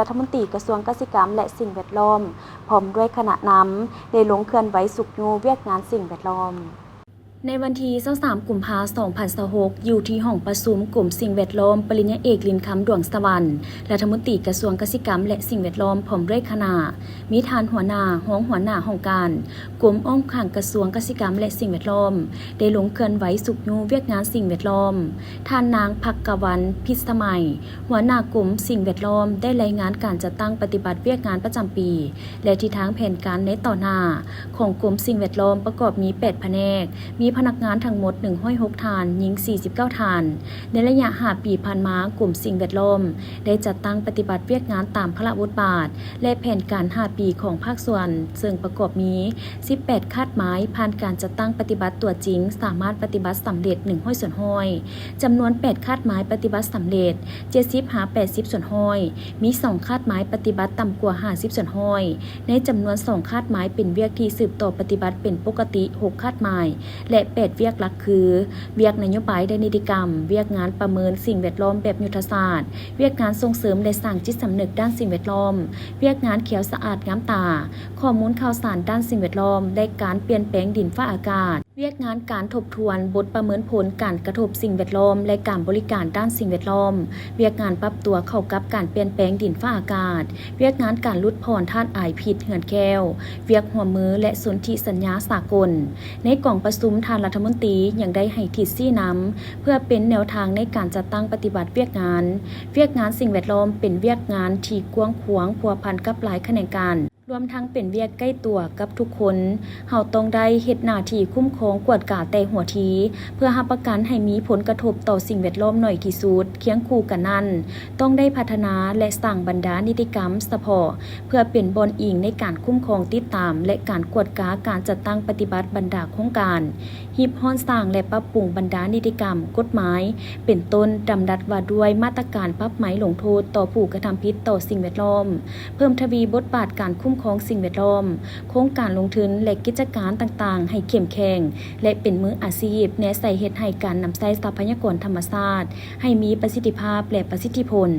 รัฐมนตรีกระทรวงเกษตรกรรมและสิ่งแวดล้อมพร้อมด้วยคณะนำได้ลงเคลื่อนไหวสุขยูเวียกงานสิ่งแวดล้อมในวันที่23กุมภาพันธ์2026อยู่ที่ห้องประชุมกลุ่มสิ่งแวดล้อมปริญญาเอกลินคำดวงสวรรค์รัฐมนตรีกระทรวงเกษตรกรรมและสิ่งแวดล้อมพร้อมด้วยคณะมีทานหัวหน้าหัวหน้าห้องการกรมอ้อมข้างกระทรวงเกษตรกรรมและสิ่งแวดล้อมได้ลงเคลื่อนไหวสุขยูเวียกงานสิ่งแวดล้อมท่านนางภักวรรณพิสมัยหัวหน้ากลุ่มสิ่งแวดล้อมได้รายงานการจัดตั้งปฏิบัติเวียกงานประจำปีและทิศทางแผนการในต่อหน้าของกลุ่มสิ่งแวดล้อมประกอบมี8แผนกมีพนักงานทั้งหมด106 ทานหญิง49 ทานในระยะ5 ปีผ่านมากลุ่มสิ่งแวดล้อมได้จัดตั้งปฏิบัติเวียกงานตามพระบทบาทและแผนการ5 ปีของภาคส่วนซึ่งประกอบมี18คาดหมายผ่านการจัดตั้งปฏิบัติตัวจริงสามารถปฏิบัติสำเร็จ100 ส่วนห้อยจำนวน8คาดหมายปฏิบัติสำเร็จ70-80 ส่วนห้อยมี2คาดหมายปฏิบัติต่ำกว่า50 ส่วนห้อยในจำนวน2คาดหมายเป็นเวียกที่สืบต่อปฏิบัติเป็นปกติ6คาดหมายและ8เวียกหลักคือเวียกนโยบายด้านนิติกรรมเวียกงานประเมินสิ่งแวดล้อมแบบยุทธศาสตร์เวียกงานส่งเสริมและสร้างจิตสำนึกด้านสิ่งแวดล้อมเวียกงานเขียวสะอาดงามตาข้อมูลข่าวสารด้านสิ่งแวดล้อมและการเปลี่ยนแปลงดินฟ้าอากาศเวียกงานการทบทวนบทประเมินผลการกระทบสิ่งแวดล้อมและการบริการด้านสิ่งแวดล้อมเวียกงานปรับตัวเข้ากับการเปลี่ยนแปลงดินฟ้าอากาศเวียกงานการลดผ่อนธาตุอายพิษเหือนแก้วเวียกหัวมือและสนธิสัญญาสากลในกล่องประชุมทานรัฐมนตรียังได้ให้ทิศชี้นำเพื่อเป็นแนวทางในการจัดตั้งปฏิบัติเวียกงานสิ่งแวดล้อมเป็นเวียกงานที่กว้างขวางพัวพันกับหลายแขนงการรวมทั้งเป็นเวียกใกล้ตัวกับทุกคนเฮาต้องได้เฮ็ดหน้าที่คุ้มครองกวดกาแต่หัวทีเพื่อรับประกันให้มีผลกระทบต่อสิ่งแวดล้อมน้อยที่สุดเคียงคู่กันนั้นต้องได้พัฒนาและสร้างบรรดานิติกรรมเฉพาะเพื่อเป็นบอนอิงในการคุ้มครองติดตามและการกวดกาการจัดตั้งปฏิบัติบรรดาโครงการฮิบฮ้อนสร้างและปรับปรุงบรรดานิติกรรมกฎหมายเป็นต้นดำรัสว่าด้วยมาตรการปรับไหมลงโทษต่อผู้กระทำผิดต่อสิ่งแวดล้อมเพิ่มทวีบทบาทการคุ้มครองสิ่งแวดล้อมโครงการลงทุนและกิจการต่างๆให้เข้มแข็งและเป็นมืออาชีพแนใส่เฮ็ดให้การนำใช้ทรัพยากรธรรมชาติให้มีประสิทธิภาพและประสิทธิผล